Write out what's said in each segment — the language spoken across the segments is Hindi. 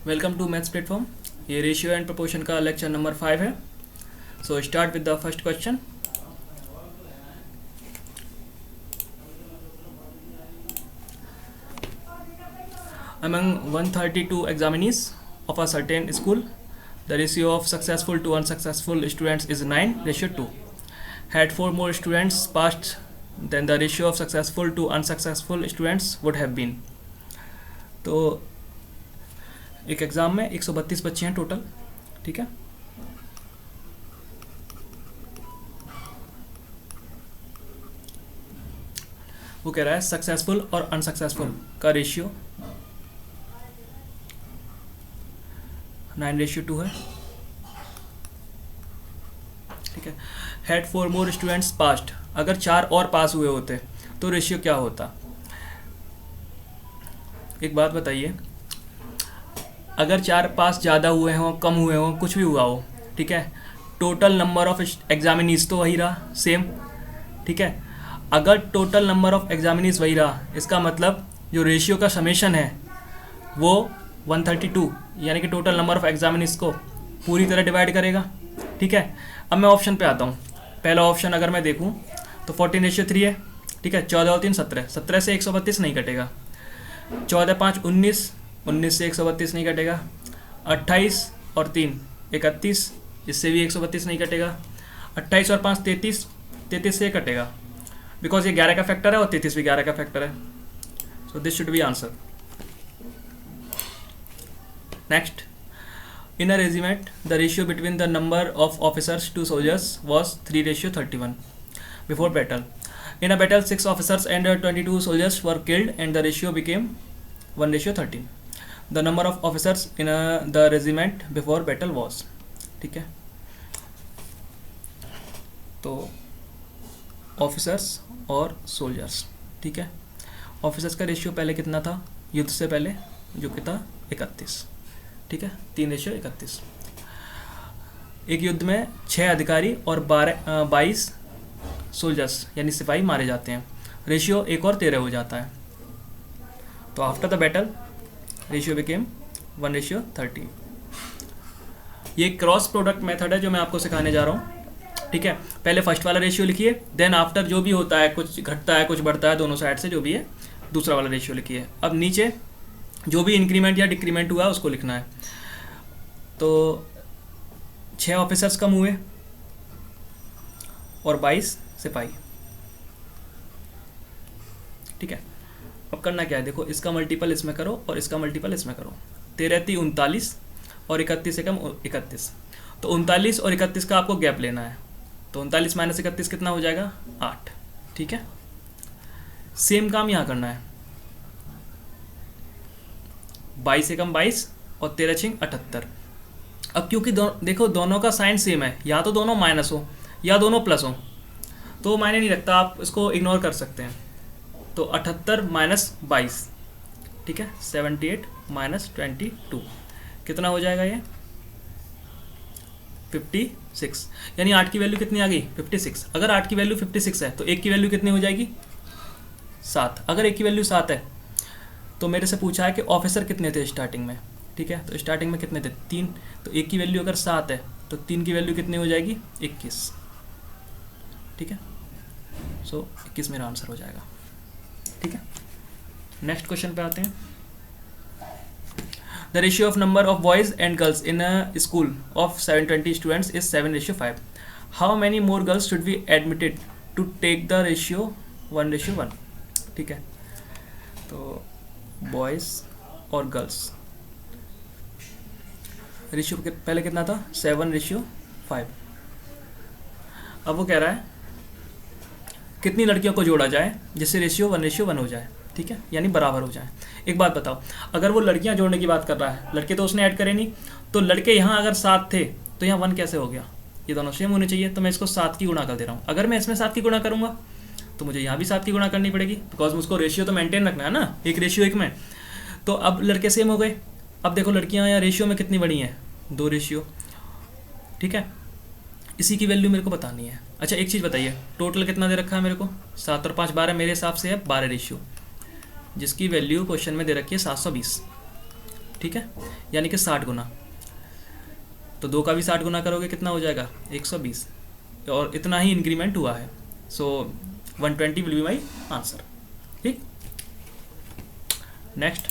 Welcome to maths platform. ये रेशियो एंड प्रोपोर्शन का लेक्चर नंबर 5 है। So start with the first question. Among 132 examinees of a certain school, the ratio of successful to unsuccessful students is 9:2. Had 4 more students passed, then the ratio of successful to unsuccessful students would have been. तो एक एग्ज़ाम में 132 बच्चे हैं टोटल, ठीक है। वो कह रहा है सक्सेसफुल और अनसक्सेसफुल का रेशियो 9:2 है, ठीक है। हैड 4 मोर स्टूडेंट्स पास्ड, अगर 4 और पास हुए होते तो रेशियो क्या होता। एक बात बताइए, अगर 4 पास ज़्यादा हुए हों, कम हुए हों, कुछ भी हुआ हो, ठीक है, टोटल नंबर ऑफ एग्जामिनीज तो वही रहा सेम, ठीक है। अगर टोटल नंबर ऑफ एग्जामिनीज वही रहा, इसका मतलब जो रेशियो का समेशन है वो 132 यानी कि टोटल नंबर ऑफ एग्जामिनीज को पूरी तरह डिवाइड करेगा, ठीक है। अब मैं ऑप्शन पे आता हूँ। पहला ऑप्शन अगर मैं देखूँ तो 14:3 है, ठीक है। 14 और 3 17, 17 से 132 नहीं कटेगा। 14 5 19, 19 से 132 नहीं कटेगा। 28 और 3 31, इससे भी 132 नहीं कटेगा। 28 और 5 33, 33 से कटेगा, बिकॉज ये 11 का फैक्टर है और 33 भी 11 का फैक्टर है। So this should be answer. Next, in a regiment the ratio between the number of officers to soldiers was 3:31 before battle. In a battle 6 officers and 22 soldiers were killed and the ratio became 1:13. The number of officers in the regiment before battle was, ठीक है। तो ऑफिसर्स और सोल्जर्स, ठीक है। ऑफिसर्स का रेशियो पहले कितना था युद्ध से पहले, जो कि था 31, ठीक है। 3:31। एक युद्ध में 6 अधिकारी और 22 सोल्जर्स यानी सिपाही मारे जाते हैं। रेशियो 1 और 13 हो जाता है। तो after the battle ratio became 1:30। ये क्रॉस प्रोडक्ट मेथड है जो मैं आपको सिखाने जा रहा हूँ, ठीक है। पहले फर्स्ट वाला रेशियो लिखिए, देन आफ्टर जो भी होता है, कुछ घटता है कुछ बढ़ता है, दोनों साइड से जो भी है, दूसरा वाला रेशियो लिखिए। अब नीचे जो भी इंक्रीमेंट या डिक्रीमेंट हुआ उसको लिखना है। तो 6 ऑफिसर्स कम हुए और 22 सिपाही, ठीक है। अब करना क्या है, देखो, इसका मल्टीपल इसमें करो और इसका मल्टीपल इसमें करो। 13 3 39 और 31 से कम 31, तो 39 और 31 का आपको गैप लेना है। तो 39 - 31 कितना हो जाएगा, 8, ठीक है। सेम काम यहाँ करना है। 22 से कम 22 और 13 6 78। अब क्योंकि देखो दोनों का साइन सेम है, या तो दोनों माइनस हो या दोनों प्लस हो, तो मायने नहीं रखता, आप इसको इग्नोर कर सकते हैं। तो 78 - 22, ठीक है। 78 - 22 कितना हो जाएगा, ये 56। यानी 8 की वैल्यू कितनी आ गई, 56। अगर 8 की वैल्यू 56 है तो 1 की वैल्यू कितनी हो जाएगी, 7। अगर 1 की वैल्यू 7 है तो मेरे से पूछा है कि ऑफिसर कितने थे स्टार्टिंग में, ठीक है। तो स्टार्टिंग में कितने थे, 3। तो 1 की वैल्यू अगर 7 है तो 3 की वैल्यू कितनी हो जाएगी, 21, ठीक है। सो 21 मेरा आंसर हो जाएगा, ठीक है। नेक्स्ट क्वेश्चन पे आते हैं। The ratio of number of boys and girls in a school of 720 students is 7:5. How many more girls should be admitted to take the ratio 1:1, ठीक है। तो बॉयज़ और गर्ल्स रेशियो पहले कितना था, 7:5। अब वो कह रहा है कितनी लड़कियों को जोड़ा जाए जिससे रेशियो 1:1 हो जाए, ठीक है, यानी बराबर हो जाए। एक बात बताओ, अगर वो लड़कियां जोड़ने की बात कर रहा है, लड़के तो उसने ऐड करे नहीं, तो लड़के यहाँ अगर 7 थे तो यहाँ 1 कैसे हो गया, ये दोनों सेम होने चाहिए। तो मैं इसको 7 की गुणा कर दे रहा हूँ। अगर मैं इसमें 7 की गुणा करूँगा तो मुझे यहाँ भी 7 की गुणा करनी पड़ेगी, बिकॉज मुझको रेशियो तो मेंटेन रखना है ना, एक रेशियो 1 में। तो अब लड़के सेम हो गए। अब देखो लड़कियाँ यहाँ रेशियो में कितनी बड़ी हैं, 2 रेशियो, ठीक है। इसी की वैल्यू मेरे को बतानी है। अच्छा एक चीज़ बताइए, टोटल कितना दे रखा है मेरे को, 7 और 5 12, मेरे हिसाब से है 12 रेशियो, जिसकी वैल्यू क्वेश्चन में दे रखी है 720, ठीक है, यानी कि 60 गुना। तो 2 का भी 60 गुना करोगे कितना हो जाएगा 120, और इतना ही इंक्रीमेंट हुआ है। So 120 will be my answer. ठीक, next,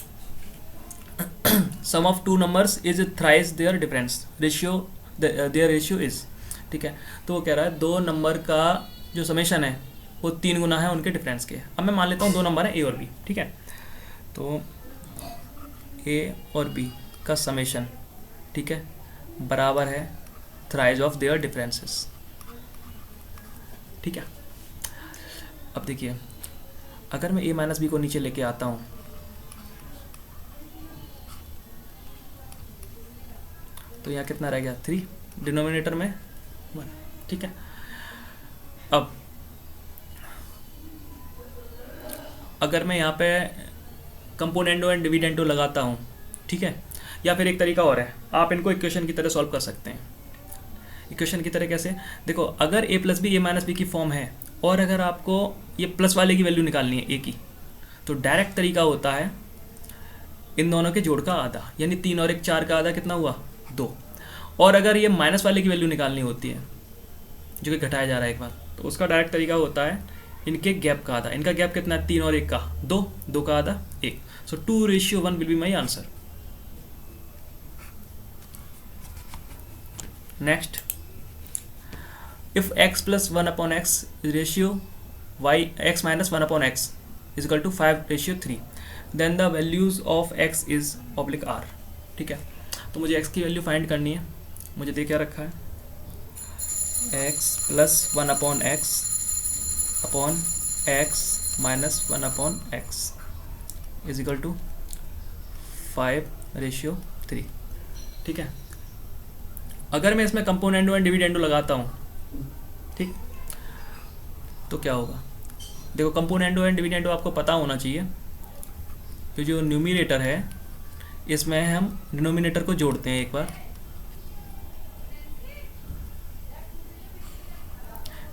sum of two numbers is thrice their difference ratio, their ratio is. ठीक है, तो वो कह रहा है 2 नंबर का जो समेशन है वो 3 गुना है उनके डिफरेंस के। अब मैं मान लेता हूँ 2 नंबर है ए और बी। ठीक है, तो ए और बी का समेशन, ठीक है, बराबर है थ्राइज ऑफ देयर डिफरेंसेस। ठीक है, अब देखिए अगर मैं ए माइनस बी को नीचे लेके आता हूँ तो यहाँ कितना रह गया 3, डिनोमिनेटर में 1। ठीक है, अब अगर मैं यहाँ पे कंपोनेंडो एंड डिविडेंडो लगाता हूँ, ठीक है, या फिर एक तरीका और है, आप इनको इक्वेशन की तरह सॉल्व कर सकते हैं। इक्वेशन की तरह कैसे, देखो अगर ए प्लस बी ए माइनस बी की फॉर्म है और अगर आपको ये प्लस वाले की वैल्यू निकालनी है ए की, तो डायरेक्ट तरीका होता है इन दोनों के जोड़ का आधा, यानी 3 और 1 4 का आधा कितना हुआ 2। और अगर ये माइनस वाले की वैल्यू निकालनी होती है जो कि घटाया जा रहा है एक बार, तो उसका डायरेक्ट तरीका होता है इनके गैप का आधा। इनका गैप कितना है 3 और 1 का 2, 2 का आधा 1। सो 2:1 will be my answer. Next, if x plus 1 upon x is ratio y x minus 1 upon x is equal to 5:3, then the values of x is oblique r। ठीक है, तो मुझे x की वैल्यू फाइंड करनी है। मुझे दे क्या रखा है x plus 1 upon x minus 1 upon x is equal to 5:3। ठीक है, अगर मैं इसमें कंपोनेंडो एंड डिविडेंडो लगाता हूँ, ठीक, तो क्या होगा, देखो कंपोनेंडो एंड डिविडेंडो आपको पता होना चाहिए। तो जो न्यूमिनेटर है इसमें हम डिनोमिनेटर को जोड़ते हैं एक बार,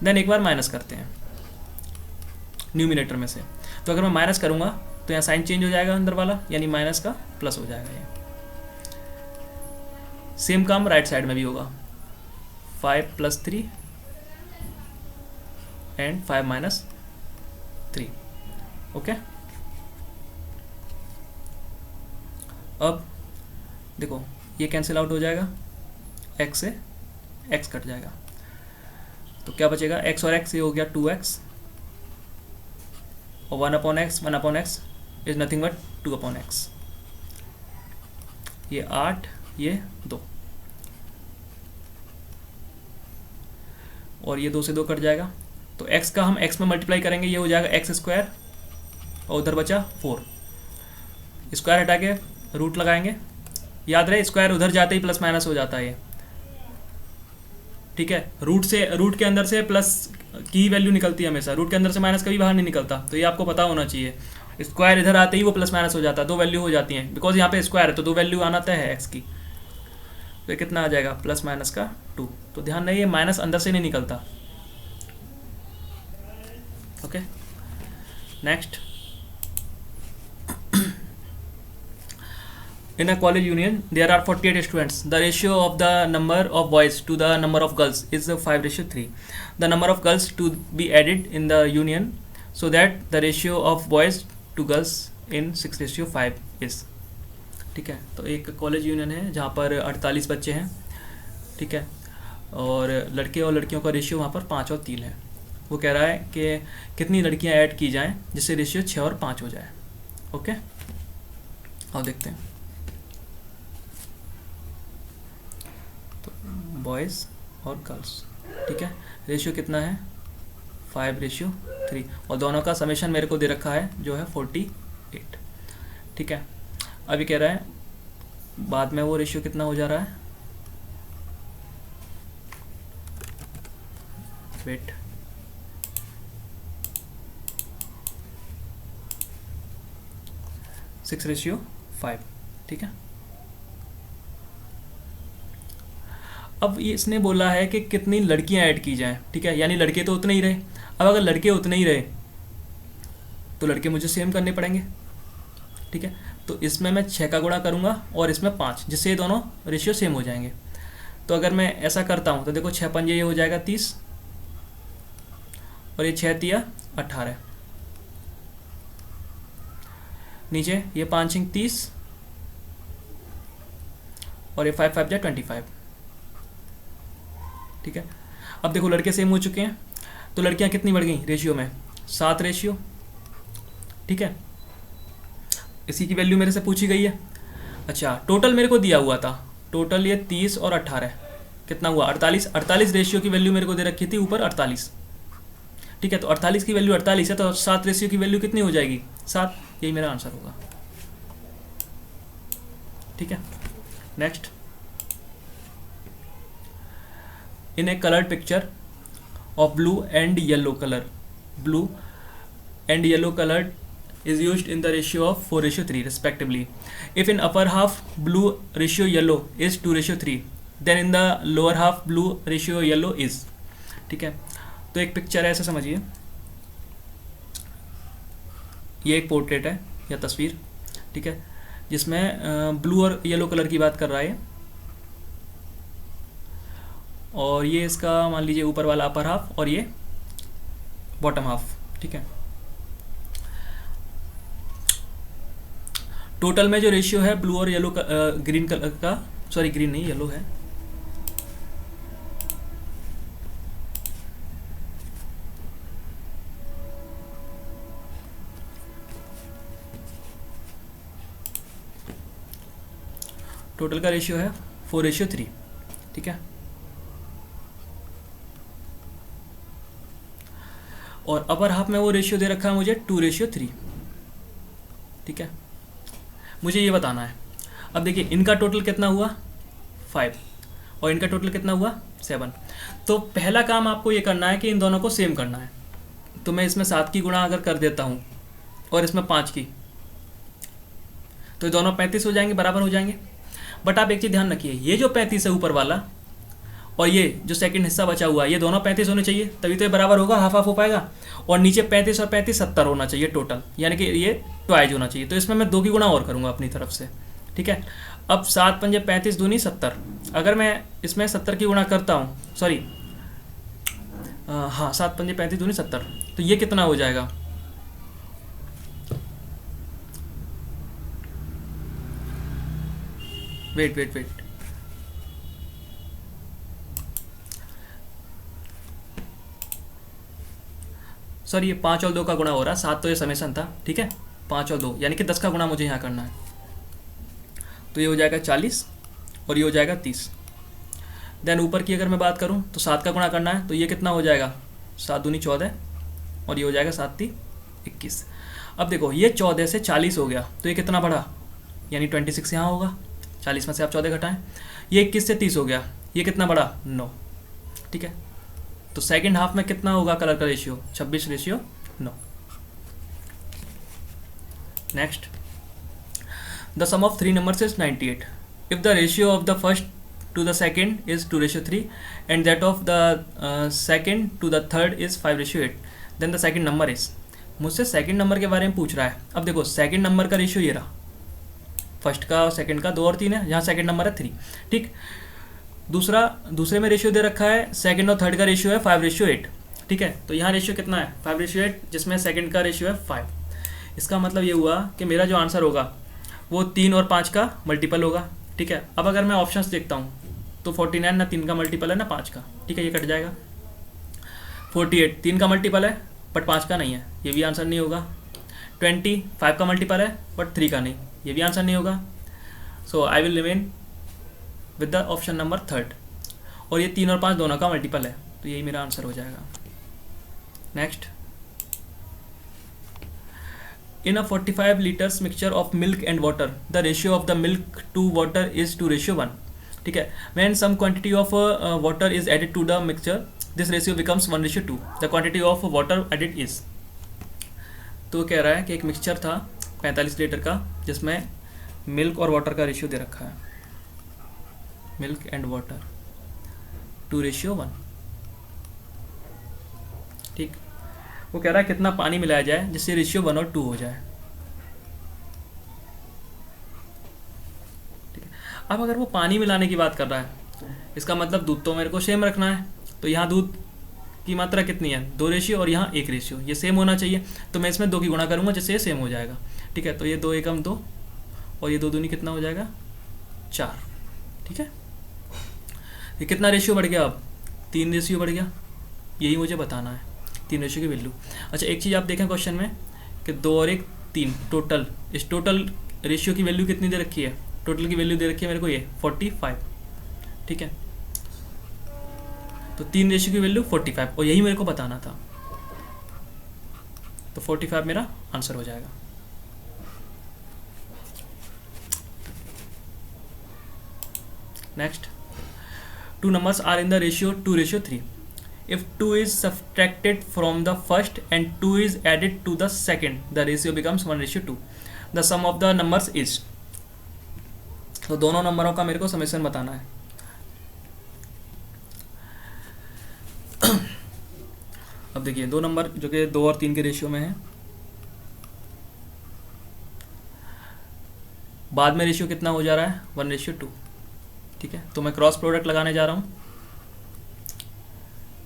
देन एक बार माइनस करते हैं न्यूमिनेटर में से। तो अगर मैं माइनस करूंगा तो यहाँ साइन चेंज हो जाएगा अंदर वाला, यानी माइनस का प्लस हो जाएगा। ये सेम काम राइट साइड में भी होगा, 5 + 3 एंड 5 - 3। ओके, अब देखो ये कैंसिल आउट हो जाएगा, x से x कट जाएगा, तो क्या बचेगा x और x, ये हो गया 2x, और 1 upon x is nothing but 2 upon x। ये 8, ये 2, और ये 2 से 2 कट जाएगा। तो x का हम x में मल्टीप्लाई करेंगे, ये हो जाएगा x², और उधर बचा 4। स्क्वायर हटा के रूट लगाएंगे, याद रहे स्क्वायर उधर जाते ही प्लस माइनस हो जाता है ये। ठीक है, रूट के अंदर से प्लस की वैल्यू निकलती है हमेशा, रूट के अंदर से माइनस कभी बाहर नहीं निकलता, तो ये आपको पता होना चाहिए। स्क्वायर इधर आते ही वो प्लस माइनस हो जाता है, 2 वैल्यू हो जाती हैं, बिकॉज यहाँ पे स्क्वायर है तो 2 वैल्यू आना तय है x की। तो ये कितना आ जाएगा प्लस माइनस का 2। तो ध्यान रहे ये माइनस अंदर से नहीं निकलता। Okay, next, in a college union there are 48 students. The ratio of the number of boys to the number of girls is 5:3. The number of girls to be added in the union so that the ratio of boys to girls in 6:5 is। ठीक है, तो एक कॉलेज यूनियन है जहाँ पर 48 बच्चे हैं, ठीक है, और लड़के और लड़कियों का रेशियो वहाँ पर 5 और 3 है। वो कह रहा है कि कितनी लड़कियाँ ऐड की जाएं जिससे रेशियो 6 और 5 हो जाए। ओके, और देखते हैं, बॉयज़ और गर्ल्स, ठीक है, रेशियो कितना है 5:3, और दोनों का समेशन मेरे को दे रखा है जो है 48। ठीक है, अभी कह रहा है बाद में वो रेशियो कितना हो जा रहा है, वेट, सिक्स रेशियो 5। ठीक है, अब ये इसने बोला है कि कितनी लड़कियां ऐड की जाएं। ठीक है, यानी लड़के तो उतने ही रहे। अब अगर लड़के उतने ही रहे तो लड़के मुझे सेम करने पड़ेंगे। ठीक है, तो इसमें मैं 6 का गुणा करूँगा और इसमें 5, जिससे ये दोनों रेशियो सेम हो जाएंगे। तो अगर मैं ऐसा करता हूँ तो देखो 6 पंजे ये हो जाएगा 30 और ये 6 तिया 18, नीचे ये 5 इंक 30 और ये 5 5 जा 25। ठीक है, अब देखो लड़के सेम हो चुके हैं, तो लड़कियां कितनी बढ़ गई रेशियो में? 7 रेशियो। ठीक है, इसी की वैल्यू मेरे से पूछी गई है। अच्छा, टोटल मेरे को दिया हुआ था, टोटल ये 30 और 18 कितना हुआ? 48। 48 रेशियो की वैल्यू मेरे को दे रखी थी ऊपर 48। ठीक है, तो 48 की वैल्यू 48 है, तो 7 रेशियो की वैल्यू कितनी हो जाएगी? 7। यही मेरा आंसर होगा। ठीक है, next. In A coloured picture of blue and yellow color, blue and yellow colored is used in the ratio of 4:3 respectively. If in upper half blue ratio yellow is 2:3, then in the lower half blue ratio yellow is। ठीक है, तो एक पिक्चर है, ऐसे समझिए, ये एक पोर्ट्रेट है या तस्वीर, ठीक है, जिसमें ब्लू और येलो कलर की बात कर रहा है, और ये इसका मान लीजिए ऊपर वाला अपर हाफ और ये बॉटम हाफ। ठीक है, टोटल में जो रेशियो है ब्लू और येलो का, ग्रीन कलर का, सॉरी ग्रीन नहीं येलो है, टोटल का रेशियो है 4:3। ठीक है, और अपर हाफ में वो रेशियो दे रखा है मुझे 2:3। ठीक है, मुझे ये बताना है। अब देखिए इनका टोटल कितना हुआ 5 और इनका टोटल कितना हुआ 7। तो पहला काम आपको ये करना है कि इन दोनों को सेम करना है। तो मैं इसमें 7 की गुणा अगर कर देता हूँ और इसमें 5 की, तो ये दोनों 35 हो जाएंगे, बराबर हो जाएंगे। बट आप एक चीज़ ध्यान रखिए, ये जो 35 है ऊपर वाला और ये जो सेकंड हिस्सा बचा हुआ है, ये दोनों 35 होने चाहिए, तभी तो ये बराबर होगा, हाफ हाफ हो पाएगा। और नीचे 35 और 35 70 होना चाहिए टोटल, यानी कि ये ट्वाइज होना चाहिए। तो इसमें मैं 2 की गुणा और करूँगा अपनी तरफ से। ठीक है, अब 7 पंजे 35 दूनी 70, अगर मैं इसमें 70 की गुणा करता हूँ, सॉरी हाँ 7 पंजे 35 दूनी 70, तो ये कितना हो जाएगा? वेट, सर ये 5 और 2 का गुणा हो रहा है, 7 तो ये समेसन था। ठीक है, 5 और 2 यानी कि 10 का गुणा मुझे यहाँ करना है, तो ये हो जाएगा 40 और ये हो जाएगा 30। देन ऊपर की अगर मैं बात करूँ तो 7 का गुणा करना है, तो ये कितना हो जाएगा? 7 दूनी 14 और ये हो जाएगा 7 ती 21। अब देखो ये 14 से 40 हो गया, तो ये कितना बढ़ा? यानी 26 यहाँ होगा, 40 में से आप 14 घटाएं। ये 21 से 30 हो गया, ये कितना बढ़ा? 9। ठीक है, तो सेकंड हाफ में कितना होगा कलर का ratio? 26:9। Next, the sum of 3 numbers is 98. If the ratio of the first to the second is 2:3 and that of the second to the third is 5:8, then the second number is। मुझसे सेकंड नंबर के बारे में पूछ रहा है। अब देखो सेकंड नंबर का रेशियो ये रहा, फर्स्ट का और सेकंड का 2 और 3 है, यहाँ सेकंड नंबर है 3। ठीक, दूसरे में रेशियो दे रखा है, सेकंड और थर्ड का रेशियो है 5:8। ठीक है, तो यहाँ रेशियो कितना है? 5:8, जिसमें सेकंड का रेशियो है 5। इसका मतलब ये हुआ कि मेरा जो आंसर होगा वो 3 और 5 का मल्टीपल होगा। ठीक है, अब अगर मैं ऑप्शंस देखता हूँ तो 49 ना 3 का मल्टीपल है ना 5 का। ठीक है, ये कट जाएगा। 48 3 का मल्टीपल है बट 5 का नहीं है, ये भी आंसर नहीं होगा। 20 5 का मल्टीपल है बट 3 का नहीं, ये भी आंसर नहीं होगा। So I will remain with the option number 3, और ये 3 और 5 दोनों का मल्टीपल है, तो यही मेरा आंसर हो जाएगा। Next, in a 45 liters mixture of milk and water the ratio of the milk to water is 2:1। ठीक है, when some quantity of water is added to the mixture this ratio becomes 1:2, the quantity of water added is. तो कह रहा है कि एक मिक्सचर था 45 लीटर का जिसमें मिल्क और वाटर का रेशियो दे रखा है, मिल्क एंड वाटर 2:1। ठीक, वो कह रहा है कितना पानी मिलाया जाए जिससे रेशियो 1 और 2 हो जाए। अब अगर वो पानी मिलाने की बात कर रहा है, इसका मतलब दूध तो मेरे को सेम रखना है, तो यहाँ दूध की मात्रा कितनी है, 2 रेशियो, और यहाँ 1 रेशियो, ये सेम होना चाहिए। तो मैं इसमें 2 की गुणा करूँगा जिससे ये सेम हो जाएगा। ठीक है, तो ये 2 एकम 2 और ये 2 दूनी कितना हो जाएगा, 4। ठीक है, ये कितना रेशियो बढ़ गया, अब 3 रेशियो बढ़ गया, यही मुझे बताना है 3 रेशियो की वैल्यू। अच्छा, एक चीज़ आप देखें क्वेश्चन में कि 2 और 1 3 टोटल, इस टोटल रेशियो की वैल्यू कितनी दे रखी है, टोटल की वैल्यू दे रखी है मेरे को ये 45। ठीक है, तो 3 रेशियो की वैल्यू 45 और यही मेरे को बताना था, तो 45 मेरा आंसर हो जाएगा। Next, 2 numbers are in the ratio 2:3. If 2 is subtracted from the first and 2 is added to the second, the ratio becomes 1:2. The sum of the numbers is, तो दोनों नंबरों का मेरे को समेशन बताना है। अब देखिए 2 नंबर जो कि 2 और 3 के रेशियो में है, बाद में रेशियो कितना हो जा रहा है, 1:2। ठीक है, तो मैं क्रॉस प्रोडक्ट लगाने जा रहा हूँ,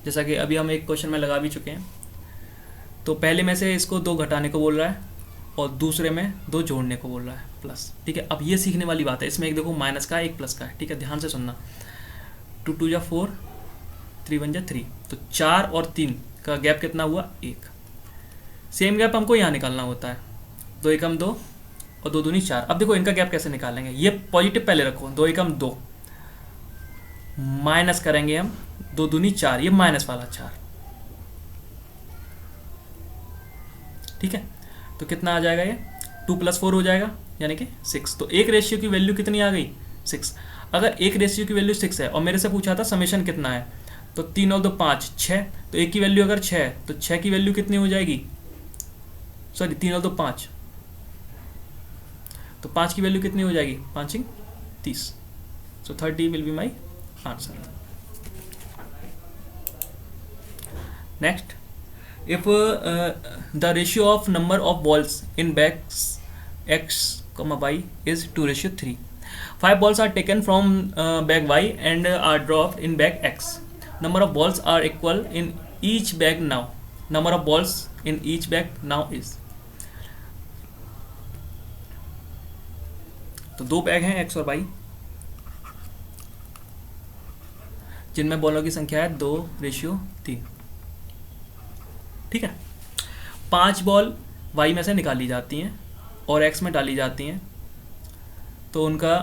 जैसा कि अभी हम एक क्वेश्चन में लगा भी चुके हैं। तो पहले में से इसको 2 घटाने को बोल रहा है और दूसरे में 2 जोड़ने को बोल रहा है, प्लस। ठीक है, अब ये सीखने वाली बात है, इसमें एक देखो माइनस का एक प्लस का है। ठीक है, ध्यान से सुनना, 2 2 जा 4, 3 1 जा 3, तो 4 और 3 का गैप कितना हुआ, 1। सेम गैप हमको यहाँ निकालना होता है, 2 एकम 2 और 2 दूनी 4। अब देखो इनका गैप कैसे निकालेंगे, ये पॉजिटिव पहले रखो, 2 एकम 2 माइनस करेंगे हम, 2 दूनी 4, ये माइनस वाला 4। ठीक है, तो कितना आ जाएगा, ये 2 + 4 हो जाएगा, यानी कि 6। तो एक रेशियो की वैल्यू कितनी आ गई, 6। अगर एक रेशियो की वैल्यू 6 है और मेरे से पूछा था समेशन कितना है, तो 3 और 2 5, 6। तो एक की वैल्यू अगर 6 है तो 6 की वैल्यू कितनी हो जाएगी, सॉरी 3 और 2 5, तो 5 की वैल्यू कितनी हो जाएगी, 5 30। सो 30 will be my answer. Next, if the ratio of number of balls in bags x, y is 2:3, 5 balls are taken from bag y and are dropped in bag x. Number of balls are equal in each bag now. Number of balls in each bag now is. तो 2 बैग हैं x और y, जिनमें बॉलों की संख्या है 2:3। ठीक है, 5 बॉल y में से निकाली जाती हैं और x में डाली जाती हैं, तो उनका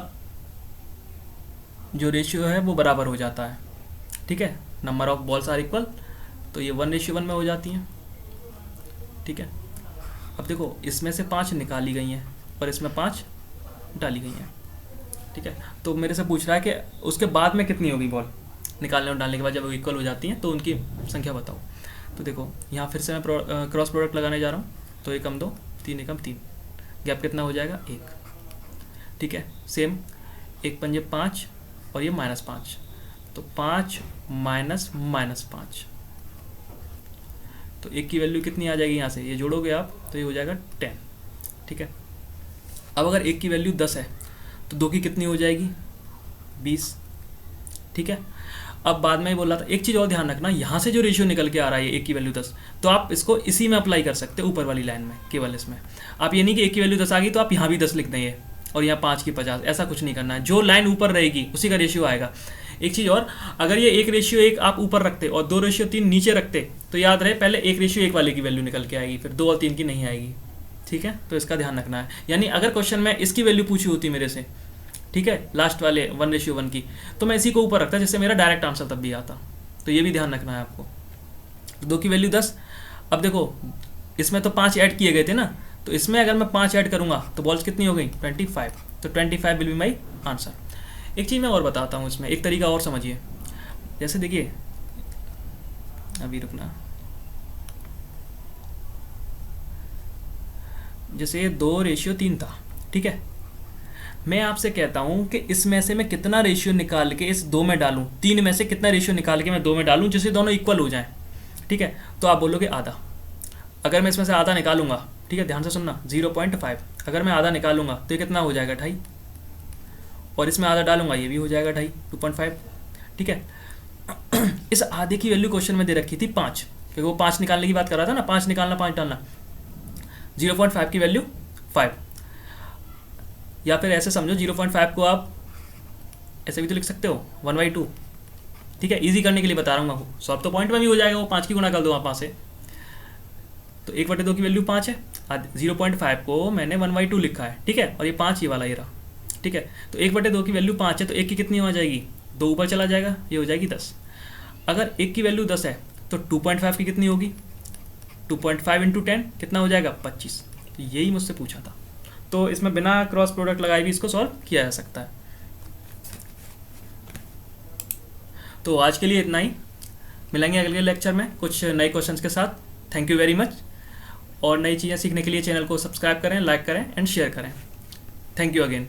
जो रेशियो है वो बराबर हो जाता है। ठीक है, number of balls are equal, तो ये 1:1 में हो जाती हैं। ठीक है, अब देखो इसमें से 5 निकाली गई हैं और इसमें 5 डाली गई हैं। ठीक है, तो मेरे से पूछ रहा है कि उसके बाद में कितनी होगी बॉल, निकालने और डालने के बाद जब वो इक्वल हो जाती हैं तो उनकी संख्या बताओ। तो देखो यहाँ फिर से मैं क्रॉस प्रोडक्ट लगाने जा रहा हूँ, तो 1 कम 2, 3 एकम 3, गैप कितना हो जाएगा, 1। ठीक है, सेम 1 पंजे 5 और ये -5, तो 5 - -5, तो 1 की वैल्यू कितनी आ जाएगी, यहाँ से ये जोड़ोगे आप तो ये हो जाएगा 10। ठीक है, अब अगर 1 की वैल्यू 10 है तो 2 की कितनी हो जाएगी, 20। ठीक है, अब बाद में ही बोल रहा था, एक चीज़ और ध्यान रखना, यहाँ से जो रेशियो निकल के आ रहा है 1 की वैल्यू 10, तो आप इसको इसी में अप्लाई कर सकते हो, ऊपर वाली लाइन में, केवल इसमें। आप ये नहीं कि 1 की वैल्यू 10 आ गई तो आप यहाँ भी 10 लिख देंगे और यहाँ 5 की 50, ऐसा कुछ नहीं करना है। जो लाइन ऊपर रहेगी उसी का रेशियो आएगा। एक चीज़ और, अगर ये 1:1 आप ऊपर रखते और 2:3 नीचे रखते, तो याद रहे पहले 1:1 वाले की वैल्यू निकल के आएगी, फिर 2 और 3 की नहीं आएगी। ठीक है, तो इसका ध्यान रखना है। यानी अगर क्वेश्चन में इसकी वैल्यू पूछी होती मेरे से, ठीक है, लास्ट वाले 1:1 की, तो मैं इसी को ऊपर रखता जिससे मेरा डायरेक्ट आंसर तब भी आता। तो ये भी ध्यान रखना है आपको। 2 की वैल्यू 10, अब देखो इसमें तो 5 ऐड किए गए थे ना, तो इसमें अगर मैं 5 ऐड करूँगा तो बॉल्स कितनी हो गई, 25। तो 25 विल बी माई आंसर। एक चीज़ मैं और बताता हूँ इसमें, एक तरीका और समझिए। जैसे देखिए, अभी रुकना, जैसे 2:3 था, ठीक है, मैं आपसे कहता हूं कि इसमें से मैं कितना रेशियो निकाल के इस 2 में डालूं, 3 में से कितना रेशियो निकाल के मैं 2 में डालूं जिससे दोनों इक्वल हो जाएं। ठीक है, तो आप बोलोगे आधा। अगर मैं इसमें से आधा निकालूंगा, ठीक है, ध्यान से सुनना, 0.5, अगर मैं आधा निकालूंगा तो ये कितना हो जाएगा, 2.5। और इसमें आधा डालूंगा, ये भी हो जाएगा 2.5, 2.5, ठीक है। इस आधे की वैल्यू क्वेश्चन में दे रखी थी 5, क्योंकि वो 5 निकालने की बात कर रहा था ना, 5 निकालना 5 डालना। 0.5 की वैल्यू 5, या फिर ऐसे समझो 0.5 को आप ऐसे भी तो लिख सकते हो 1/2, ठीक है। इजी करने के लिए बता रहा हूँ, सॉल्व तो पॉइंट में भी हो जाएगा, वो 5 की गुणा कर दो आप वहाँ से। तो 1/2 की वैल्यू 5 है, 0.5 को मैंने 1/2 लिखा है, ठीक है, और ये 5 ये वाला ये रहा, ठीक है। तो 1/2 की वैल्यू 5 है, तो 1 की कितनी हो जाएगी, 2 ऊपर चला जाएगा, ये हो जाएगी 10। अगर 1 की वैल्यू 10 है तो 2.5 की कितनी होगी, 2.5 इंटू 10 कितना हो जाएगा, 25। तो यही मुझसे पूछा था, तो इसमें बिना क्रॉस प्रोडक्ट लगाए भी इसको सॉल्व किया जा सकता है। तो आज के लिए इतना ही, मिलेंगे अगले लेक्चर में कुछ नए क्वेश्चंस के साथ। थैंक यू वेरी मच, और नई चीज़ें सीखने के लिए चैनल को सब्सक्राइब करें, लाइक करें एंड शेयर करें। Thank you again.